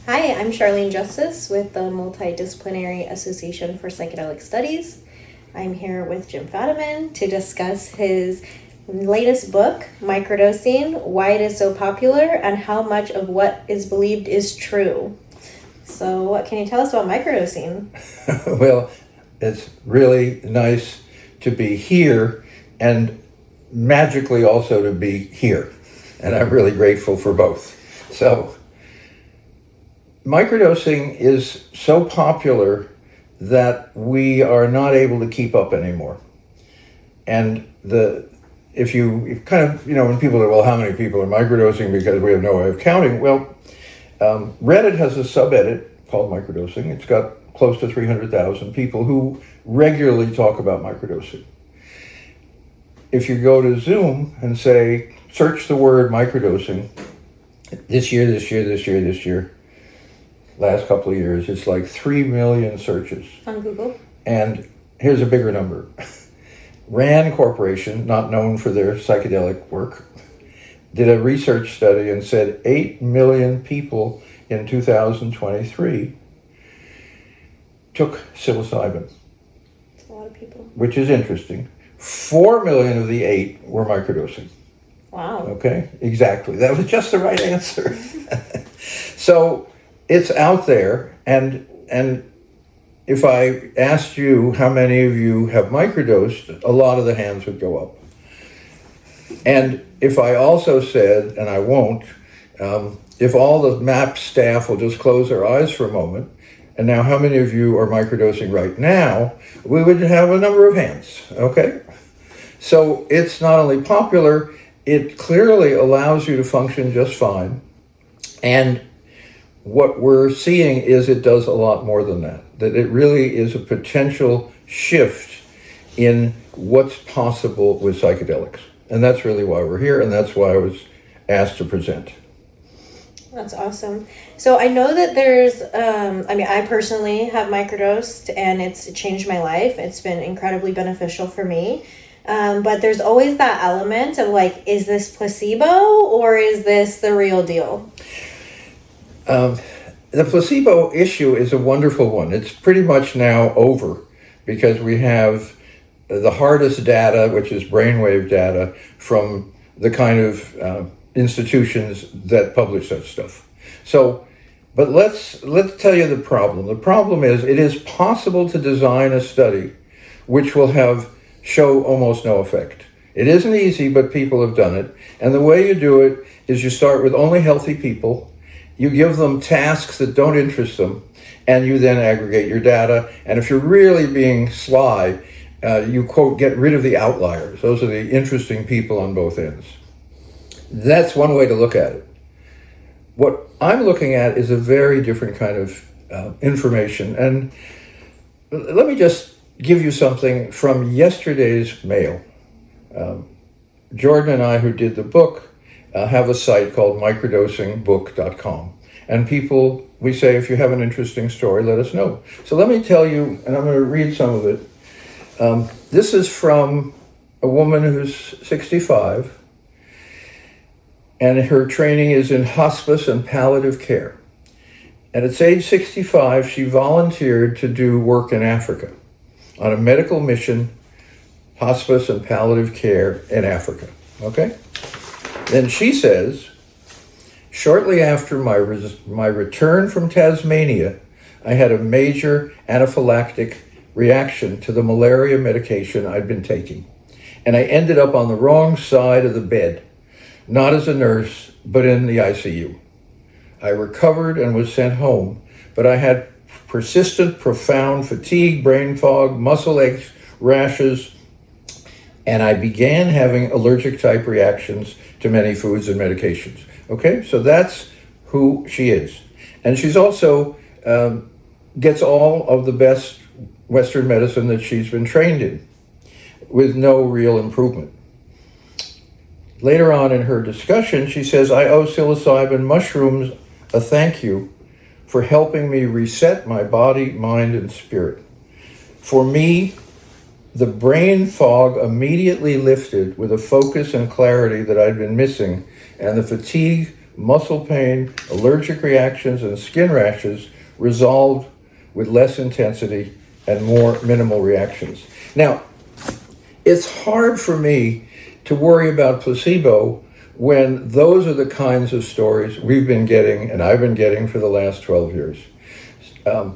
Hi, I'm Charlene Justice with the Multidisciplinary Association for Psychedelic Studies. I'm here with Jim Fadiman to discuss his latest book, Microdosing, Why It Is So Popular and How Much of What Is Believed Is True. So what can you tell us about microdosing? Well, it's really nice to be here and magically also to be here. And I'm really grateful for both. So, microdosing is so popular that we are not able to keep up anymore. And if you kind of, when people say, well, how many people are microdosing because we have no way of counting? Well, Reddit has a subreddit called Microdosing. It's got close to 300,000 people who regularly talk about microdosing. If you go to Zoom and say, search the word microdosing, this year, last couple of years, it's like 3 million searches. On Google. And here's a bigger number. RAND Corporation, not known for their psychedelic work, did a research study and said 8 million people in 2023 took psilocybin. That's a lot of people. Which is interesting. 4 million of the 8 were microdosing. Wow. Okay, exactly. That was just the right answer. So it's out there, and if I asked you how many of you have microdosed, a lot of the hands would go up. And if I also said, and I won't, if all the MAP staff will just close their eyes for a moment, and now how many of you are microdosing right now, we would have a number of hands, okay? So it's not only popular, it clearly allows you to function just fine. And what we're seeing is it does a lot more than that, that it really is a potential shift in what's possible with psychedelics. And that's really why we're here, and that's why I was asked to present. That's awesome. So I know that there's, I personally have microdosed and it's changed my life. It's been incredibly beneficial for me. But there's always that element of like, is this placebo or is this the real deal? The placebo issue is a wonderful one. It's pretty much now over because we have the hardest data, which is brainwave data, from the kind of institutions that publish that stuff. So, but let's tell you the problem. The problem is it is possible to design a study which will show almost no effect. It isn't easy, but people have done it. And the way you do it is you start with only healthy people. You give them tasks that don't interest them, and you then aggregate your data. And if you're really being sly, you, quote, get rid of the outliers. Those are the interesting people on both ends. That's one way to look at it. What I'm looking at is a very different kind of information. And let me just give you something from yesterday's mail. Jordan and I, who did the book, have a site called microdosingbook.com. And people, we say, if you have an interesting story, let us know. So let me tell you, and I'm going to read some of it. This is from a woman who's 65, and her training is in hospice and palliative care. And at age 65, she volunteered to do work in Africa on a medical mission, hospice and palliative care in Africa, okay? Then she says, shortly after my return from Tasmania, I had a major anaphylactic reaction to the malaria medication I'd been taking. And I ended up on the wrong side of the bed, not as a nurse, but in the ICU. I recovered and was sent home, but I had persistent, profound fatigue, brain fog, muscle aches, rashes, and I began having allergic type reactions to many foods and medications. Okay, so that's who she is. And she's also gets all of the best Western medicine that she's been trained in with no real improvement. Later on in her discussion, she says, I owe psilocybin mushrooms a thank you for helping me reset my body, mind, and spirit. For me, the brain fog immediately lifted with a focus and clarity that I'd been missing, and the fatigue muscle pain, allergic reactions, and skin rashes resolved with less intensity and more minimal reactions. Now, it's hard for me to worry about placebo when those are the kinds of stories we've been getting and I've been getting for the last 12 years.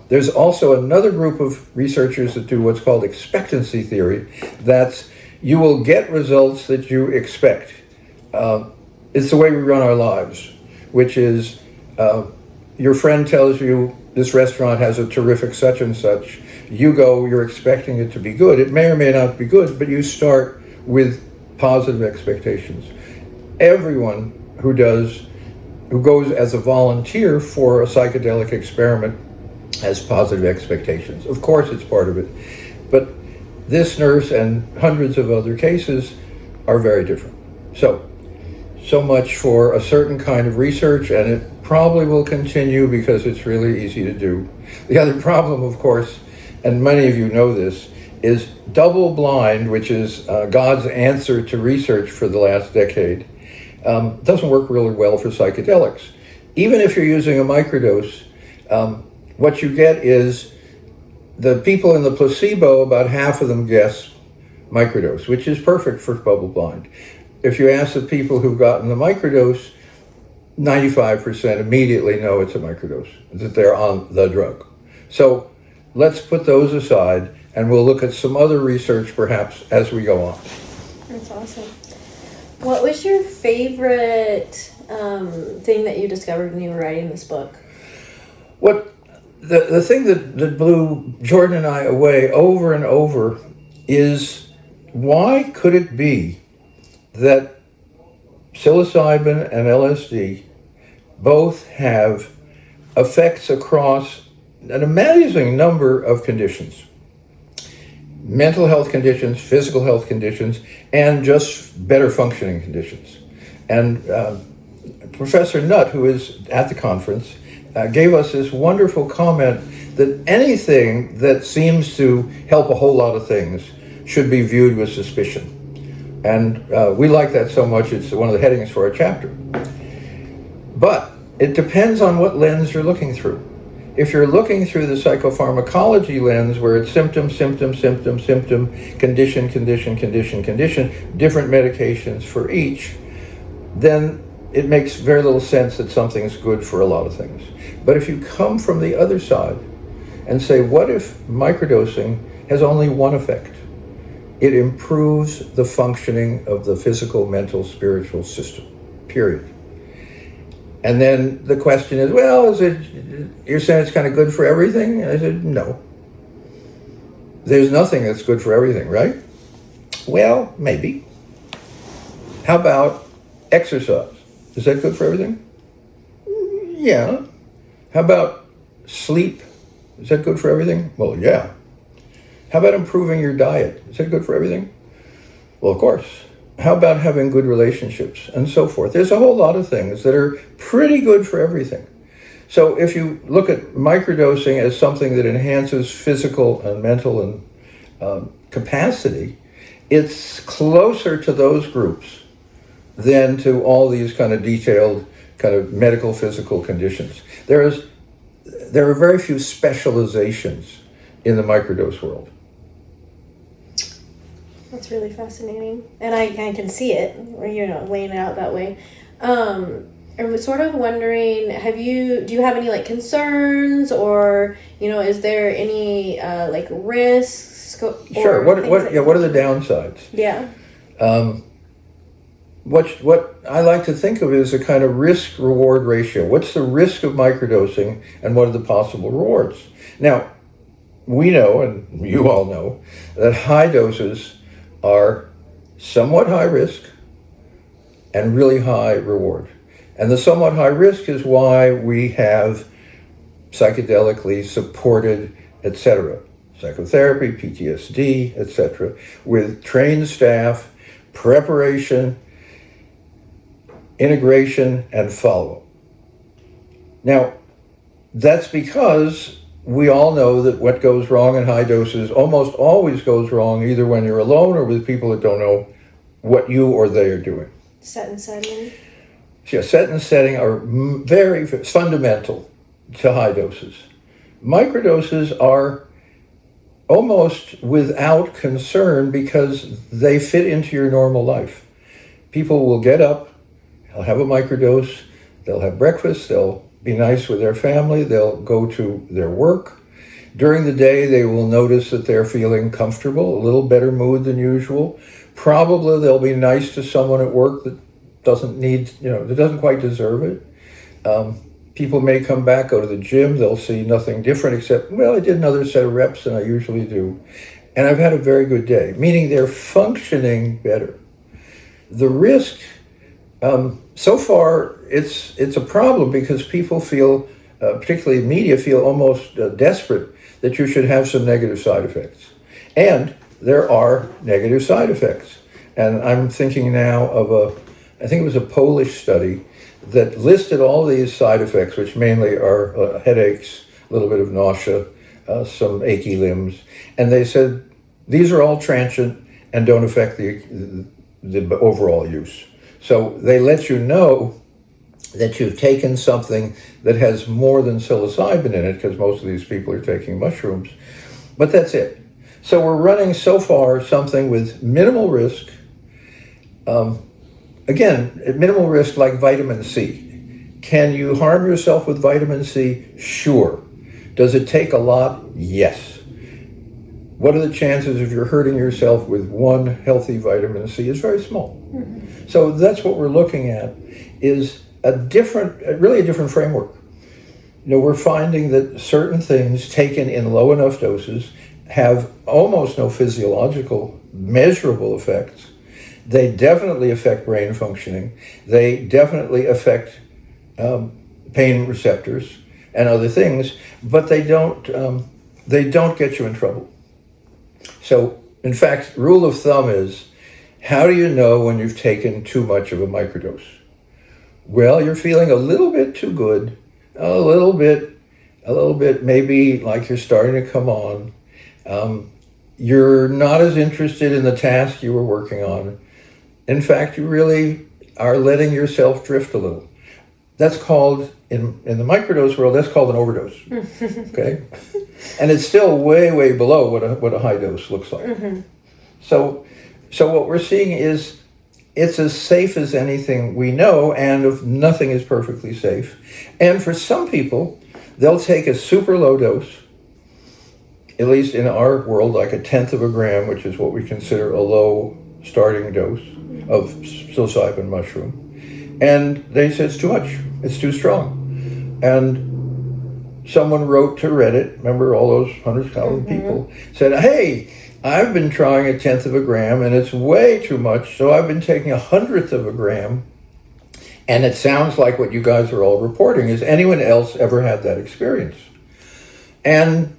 There's also another group of researchers that do what's called expectancy theory. That's you will get results that you expect. It's the way we run our lives, which is your friend tells you this restaurant has a terrific such and such. You go, you're expecting it to be good. It may or may not be good, but you start with positive expectations. Everyone who goes as a volunteer for a psychedelic experiment has positive expectations. Of course, it's part of it. But this nurse and hundreds of other cases are very different. So much for a certain kind of research, and it probably will continue because it's really easy to do. The other problem, of course, and many of you know this, is double blind, which is God's answer to research for the last decade, doesn't work really well for psychedelics. Even if you're using a microdose, what you get is the people in the placebo, about half of them guess microdose, which is perfect for double blind. If you ask the people who've gotten the microdose, 95% immediately know it's a microdose, that they're on the drug. So let's put those aside, and we'll look at some other research perhaps as we go on. That's awesome. What was your favorite thing that you discovered when you were writing this book? The thing that blew Jordan and I away over and over is, why could it be that psilocybin and LSD both have effects across an amazing number of conditions? Mental health conditions, physical health conditions, and just better functioning conditions. And Professor Nutt, who is at the conference, gave us this wonderful comment that anything that seems to help a whole lot of things should be viewed with suspicion. And we like that so much, it's one of the headings for our chapter. But it depends on what lens you're looking through. If you're looking through the psychopharmacology lens, where it's symptom, symptom, symptom, symptom, condition, condition, condition, condition, different medications for each, then it makes very little sense that something's good for a lot of things. But if you come from the other side and say, what if microdosing has only one effect? It improves the functioning of the physical, mental, spiritual system, period. And then the question is, well, you're saying it's kind of good for everything? And I said, no. There's nothing that's good for everything, right? Well, maybe. How about exercise? Is that good for everything? Yeah. How about sleep? Is that good for everything? Well, yeah. How about improving your diet? Is that good for everything? Well, of course. How about having good relationships and so forth? There's a whole lot of things that are pretty good for everything. So if you look at microdosing as something that enhances physical and mental and capacity, it's closer to those groups than to all these kind of detailed kind of medical physical conditions. There are very few specializations in the microdose world. That's really fascinating, and I can see it, or laying it out that way. I was sort of wondering, do you have any like concerns, or is there any like risks? Sure. What are the downsides? Yeah. What I like to think of is a kind of risk-reward ratio. What's the risk of microdosing, and what are the possible rewards? Now, we know, and you all know, that high doses are somewhat high risk and really high reward. And the somewhat high risk is why we have psychedelically supported, etc., psychotherapy, PTSD, etc., with trained staff, preparation, integration, and follow-up. Now, that's because we all know that what goes wrong in high doses almost always goes wrong either when you're alone or with people that don't know what you or they are doing. Set and setting. set and setting are very fundamental to high doses. Microdoses are almost without concern because they fit into your normal life. People will get up, they'll have a microdose, they'll have breakfast, they'll be nice with their family, they'll go to their work. During the day, they will notice that they're feeling comfortable, a little better mood than usual. Probably they'll be nice to someone at work that doesn't need, that doesn't quite deserve it. People may come back, go to the gym, they'll see nothing different except, well, I did another set of reps than I usually do. And I've had a very good day, meaning they're functioning better. The risk, so far, it's a problem because people feel, particularly media, feel almost desperate that you should have some negative side effects. And there are negative side effects. And I'm thinking now of I think it was a Polish study that listed all these side effects, which mainly are headaches, a little bit of nausea, some achy limbs. And they said, these are all transient and don't affect the overall use. So they let you know that you've taken something that has more than psilocybin in it, because most of these people are taking mushrooms. But that's it. So we're running so far something with minimal risk. Again, at minimal risk like vitamin C. Can you harm yourself with vitamin C? Sure. Does it take a lot? Yes. What are the chances of you're hurting yourself with one healthy vitamin C? Is very small. Mm-hmm. So that's what we're looking at, is really a different framework. We're finding that certain things taken in low enough doses have almost no physiological measurable effects. They definitely affect brain functioning. They definitely affect pain receptors and other things, but they don't get you in trouble. So, in fact, rule of thumb is, how do you know when you've taken too much of a microdose? Well, you're feeling a little bit too good, a little bit maybe like you're starting to come on. You're not as interested in the task you were working on. In fact, you really are letting yourself drift a little. That's called, in the microdose world, that's called an overdose. Okay? And it's still way, way below what a high dose looks like. Mm-hmm. So what we're seeing is it's as safe as anything we know, and nothing is perfectly safe. And for some people, they'll take a super low dose, at least in our world, like 1/10 of a gram, which is what we consider a low starting dose of psilocybin mushroom. And they said it's too much, it's too strong. And someone wrote to Reddit, remember all those 100,000 people, said, hey, I've been trying 1/10 of a gram and it's way too much, so I've been taking 100th of a gram. And it sounds like what you guys are all reporting. Has anyone else ever had that experience? And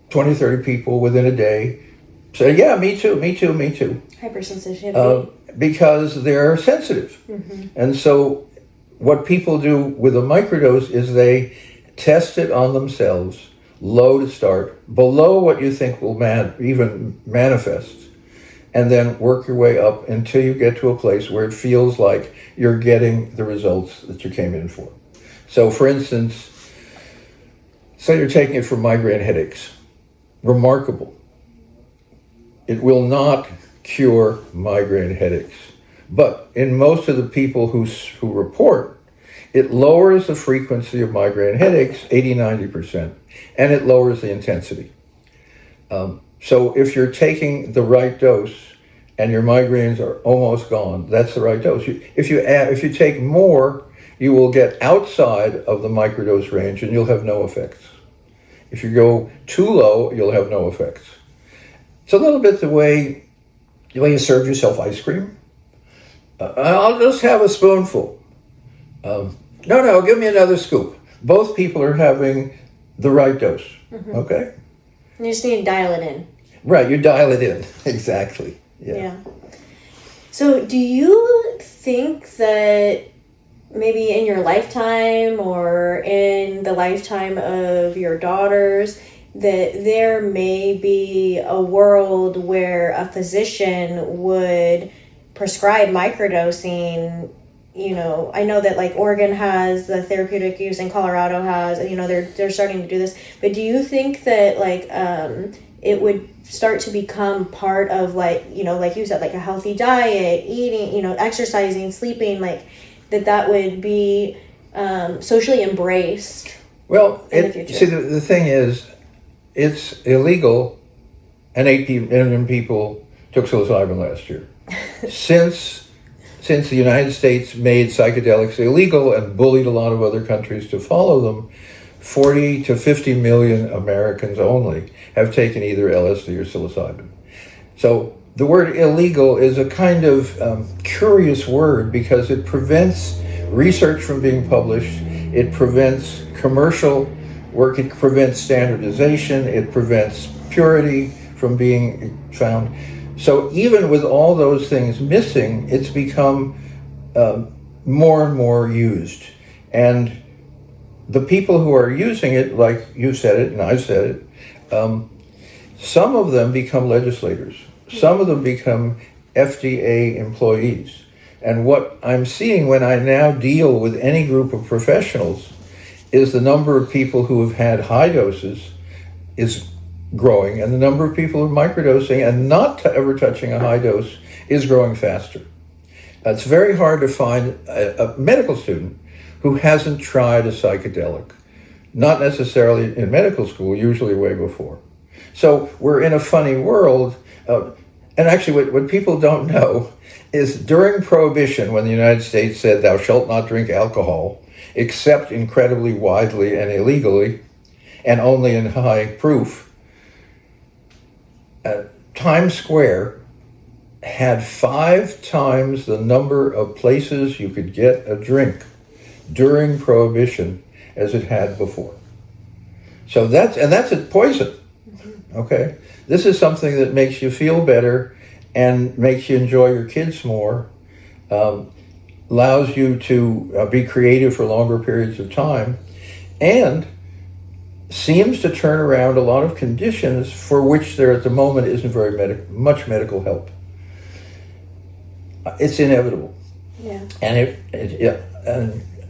20, 30 people within a day say, yeah, me too. Hypersensitivity. Because they're sensitive. Mm-hmm. And so what people do with a microdose is they test it on themselves, low to start, below what you think will even manifest, and then work your way up until you get to a place where it feels like you're getting the results that you came in for. So for instance, say you're taking it for migraine headaches. Remarkable. It will not cure migraine headaches. But in most of the people who report, it lowers the frequency of migraine headaches 80-90%, and it lowers the intensity. So if you're taking the right dose and your migraines are almost gone, that's the right dose. If you take more, you will get outside of the microdose range and you'll have no effects. If you go too low, you'll have no effects. It's a little bit the way you serve yourself ice cream. I'll just have a spoonful. No, give me another scoop. Both people are having the right dose, okay? You just need to dial it in. Right, you dial it in, exactly. Yeah. So do you think that maybe in your lifetime or in the lifetime of your daughters, that there may be a world where a physician would prescribe microdosing I know that like Oregon has the therapeutic use and Colorado has, they're starting to do this. But do you think that like it would start to become part of like, like you said, like a healthy diet, eating, exercising, sleeping, like that would be socially embraced? Well, in the future? see, the thing is, it's illegal, and 8 million people took psilocybin last year. Since the United States made psychedelics illegal and bullied a lot of other countries to follow them, 40 to 50 million Americans only have taken either LSD or psilocybin. So the word illegal is a kind of curious word because it prevents research from being published, it prevents commercial work, it prevents standardization, it prevents purity from being found. So even with all those things missing, it's become more and more used. And the people who are using it, like you said it and I said it, some of them become legislators. Some of them become FDA employees. And what I'm seeing when I now deal with any group of professionals is the number of people who have had high doses is growing, and the number of people who are microdosing and not ever touching a high dose is growing faster. It's very hard to find a medical student who hasn't tried a psychedelic, not necessarily in medical school, usually way before. So we're in a funny world, and actually what people don't know is during Prohibition, when the United States said thou shalt not drink alcohol, except incredibly widely and illegally, and only in high proof, Times Square had 5 times the number of places you could get a drink during Prohibition as it had before. So that's a poison. Okay, this is something that makes you feel better and makes you enjoy your kids more, allows you to be creative for longer periods of time, and seems to turn around a lot of conditions for which there at the moment isn't very much medical help. It's inevitable. Yeah. And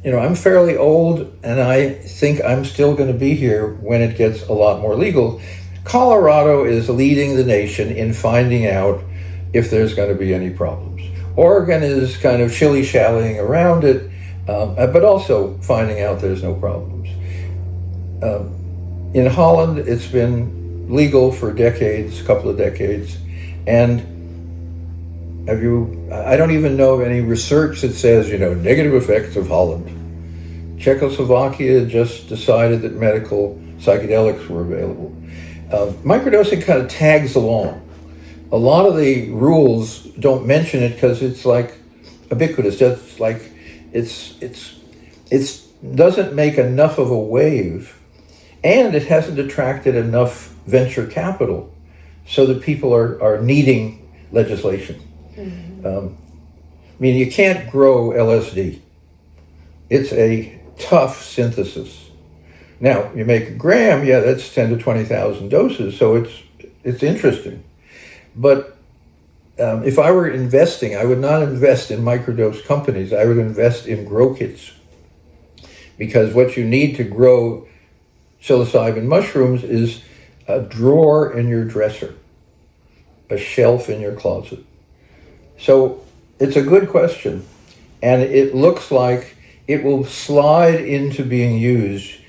I'm fairly old, and I think I'm still going to be here when it gets a lot more legal. Colorado is leading the nation in finding out if there's going to be any problems. Oregon is kind of shilly-shallying around it, but also finding out there's no problems. In Holland, it's been legal for a couple of decades, and I don't even know of any research that says, negative effects of Holland. Czechoslovakia just decided that medical psychedelics were available. Microdosing kind of tags along. A lot of the rules don't mention it because it's like ubiquitous. Just like it's doesn't make enough of a wave, and it hasn't attracted enough venture capital, so that people are needing legislation. Mm-hmm. You can't grow LSD. It's a tough synthesis. Now, you make a gram, that's 10 to 20,000 doses, so it's interesting. But if I were investing, I would not invest in microdose companies. I would invest in grow kits. Because what you need to grow psilocybin mushrooms is a drawer in your dresser, a shelf in your closet. So it's a good question, and it looks like it will slide into being used,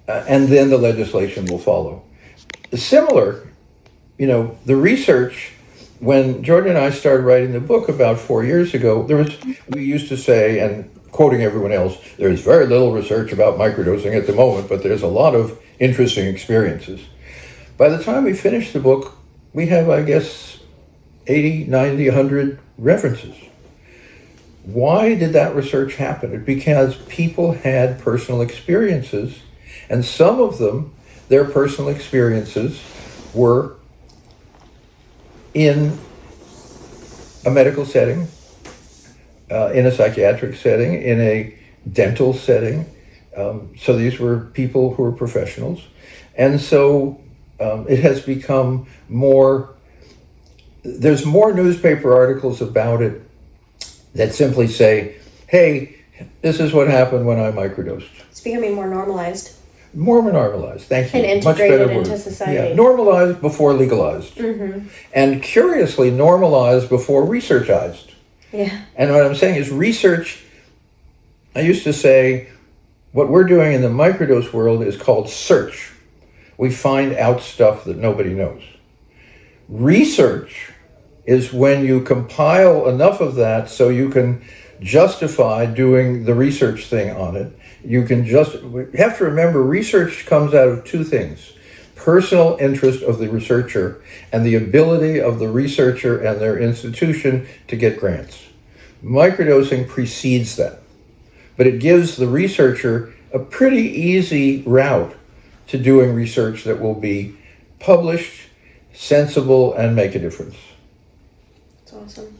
and then the legislation will follow. Similar, the research, when Jordan and I started writing the book about 4 years ago, we used to say, and quoting everyone else, there's very little research about microdosing at the moment, but there's a lot of interesting experiences. By the time we finished the book, we have, I guess, 80, 90, 100 references. Why did that research happen? Because people had personal experiences, and some of them, their personal experiences were in a medical setting, in a psychiatric setting, in a dental setting. So these were people who were professionals. And so it has become there's more newspaper articles about it that simply say, hey, this is what happened when I microdosed. It's becoming more normalized. More normalized, thank you. And Much better integrated word. into society. Yeah, normalized before legalized. Mm-hmm. And curiously, normalized before researchized. Yeah. And what I'm saying is research, I used to say, what we're doing in the microdose world is called search. We find out stuff that nobody knows. Research is when you compile enough of that so you can justify doing the research thing on it. You have to remember, research comes out of two things: personal interest of the researcher and the ability of the researcher and their institution to get grants. Microdosing precedes that, but it gives the researcher a pretty easy route to doing research that will be published, sensible, and make a difference. That's awesome.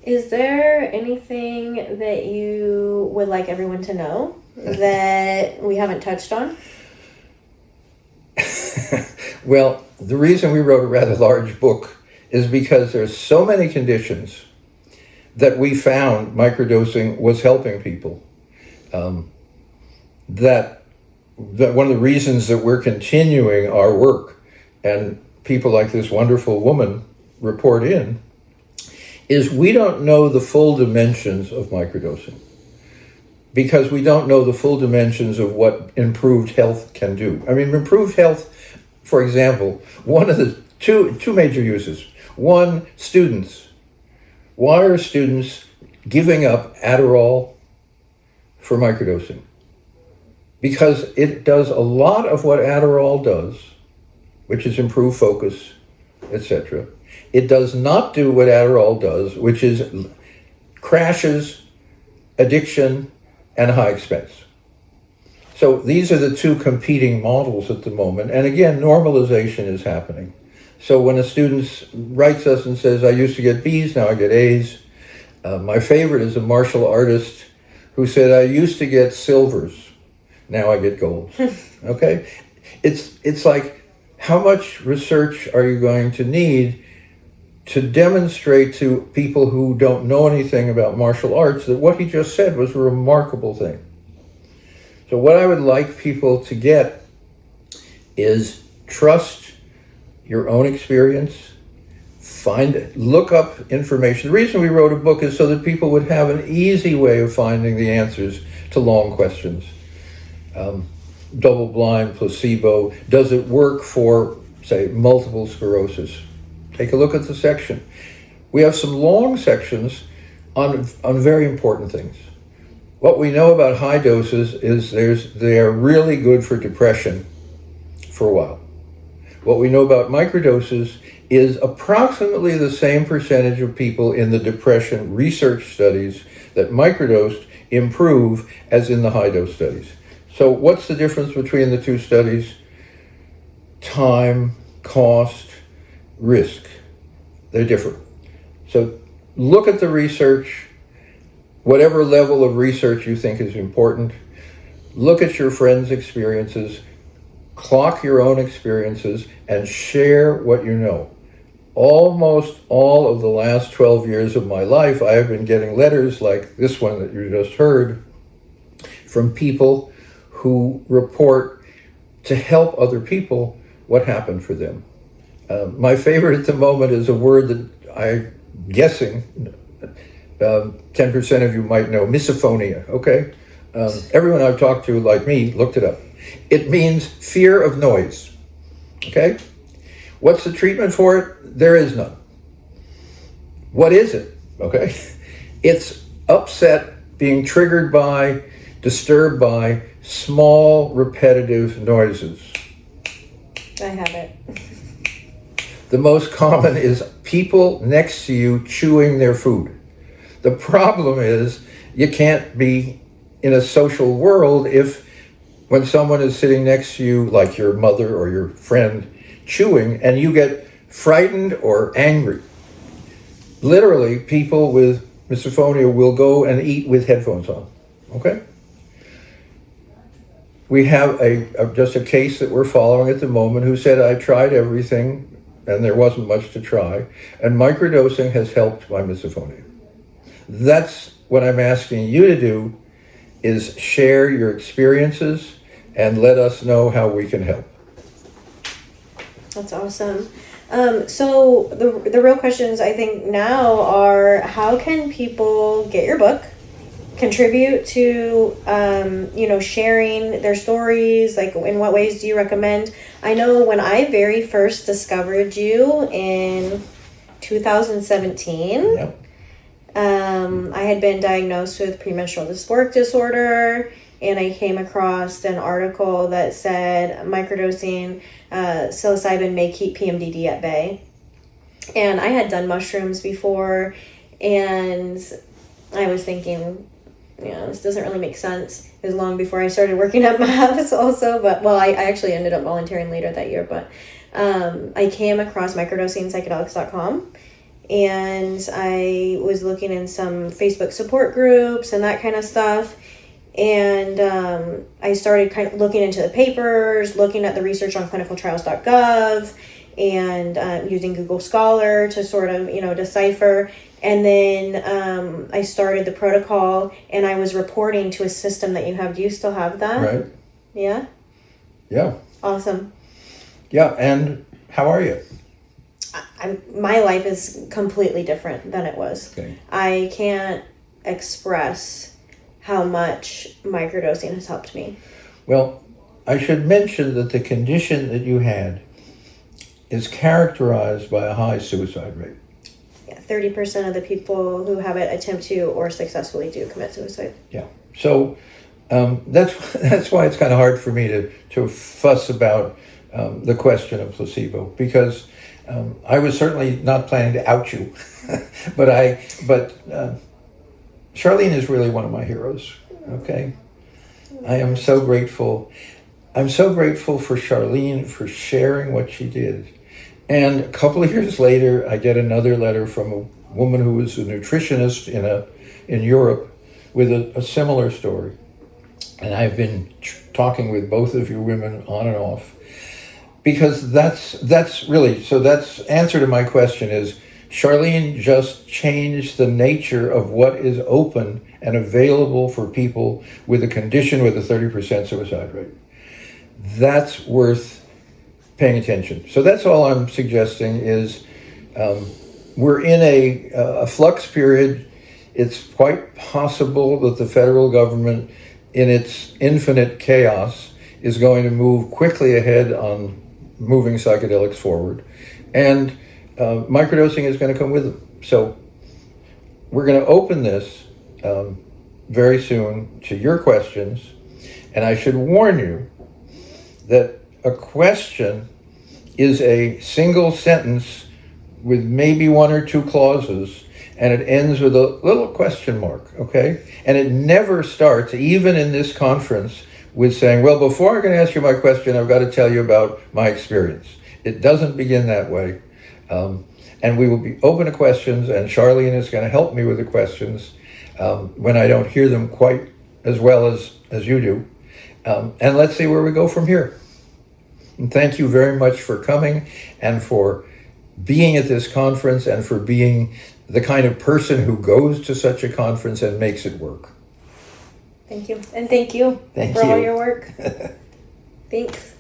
Is there anything that you would like everyone to know that we haven't touched on? Well, the reason we wrote a rather large book is because there's so many conditions that we found microdosing was helping people. That one of the reasons that we're continuing our work, and people like this wonderful woman report in, is we don't know the full dimensions of microdosing, because we don't know the full dimensions of what improved health can do. I mean, improved health, for example, one of the two major uses. One, students. Why are students giving up Adderall for microdosing? Because it does a lot of what Adderall does, which is improve focus, etc. It does not do what Adderall does, which is crashes, addiction, and high expense. So these are the two competing models at the moment. And again, normalization is happening. So when a student writes us and says, I used to get B's, now I get A's. My favorite is a martial artist who said, I used to get silvers, now I get gold. Okay? It's like, how much research are you going to need to demonstrate to people who don't know anything about martial arts that what he just said was a remarkable thing? So what I would like people to get is trust your own experience, look up information. The reason we wrote a book is so that people would have an easy way of finding the answers to long questions. Double-blind, placebo, does it work for, say, multiple sclerosis? Take a look at the section. We have some long sections on very important things. What we know about high doses is they are really good for depression for a while. What we know about microdoses is approximately the same percentage of people in the depression research studies that microdosed improve as in the high dose studies. So what's the difference between the two studies? Time, cost, risk. They're different. So look at the research, whatever level of research you think is important. Look at your friends' experiences, clock your own experiences, and share what you know. Almost all of the last 12 years of my life, I have been getting letters like this one that you just heard from people who report to help other people what happened for them. My favorite at the moment is a word that I'm guessing 10% of you might know, misophonia, okay? Everyone I've talked to, like me, looked it up. It means fear of noise, okay? What's the treatment for it? There is none. What is it, okay? It's upset, being triggered by, disturbed by small, repetitive noises. I have it. The most common is people next to you chewing their food. The problem is you can't be in a social world if when someone is sitting next to you, like your mother or your friend, chewing, and you get frightened or angry. Literally, people with misophonia will go and eat with headphones on, okay? We have just a case that we're following at the moment who said, I tried everything and there wasn't much to try, and microdosing has helped my misophonia. That's what I'm asking you to do is share your experiences and let us know how we can help. That's awesome. So the real questions I think now are, how can people get your book, contribute to, sharing their stories? Like, in what ways do you recommend? I know when I very first discovered you in 2017, Yep. I had been diagnosed with premenstrual dysphoric disorder, and I came across an article that said microdosing psilocybin may keep PMDD at bay. And I had done mushrooms before, and I was thinking, this doesn't really make sense. It was long before I started working at MAPS also, but, I actually ended up volunteering later that year, but I came across microdosingpsychedelics.com, and I was looking in some Facebook support groups and that kind of stuff. And I started kind of looking into the papers, looking at the research on clinicaltrials.gov, and using Google Scholar to sort of, decipher. And then I started the protocol, and I was reporting to a system that you have. Do you still have that? Right. Yeah? Yeah. Awesome. Yeah, and how are you? My life is completely different than it was. Okay. I can't express how much microdosing has helped me. Well, I should mention that the condition that you had is characterized by a high suicide rate. Yeah, 30% of the people who have it attempt to or successfully do commit suicide. Yeah. So that's why it's kind of hard for me to fuss about the question of placebo, because I was certainly not planning to out you, but Charlene is really one of my heroes. Okay, I am so grateful. I'm so grateful for Charlene for sharing what she did. And a couple of years later, I get another letter from a woman who was a nutritionist in Europe with a similar story. And I've been talking with both of you women on and off, because that's really, so that's answer to my question is, Charlene just changed the nature of what is open and available for people with a condition with a 30% suicide rate. That's worth paying attention. So that's all I'm suggesting is we're in a flux period. It's quite possible that the federal government, in its infinite chaos, is going to move quickly ahead on moving psychedelics forward. And microdosing is going to come with them. So we're going to open this very soon to your questions. And I should warn you that a question is a single sentence with maybe one or two clauses, and it ends with a little question mark, okay? And it never starts, even in this conference, with saying, well, before I can ask you my question, I've got to tell you about my experience. It doesn't begin that way. And we will be open to questions, and Charlene is going to help me with the questions when I don't hear them quite as well as you do. And let's see where we go from here. And thank you very much for coming and for being at this conference and for being the kind of person who goes to such a conference and makes it work. Thank you. And thank you for all your work. Thanks.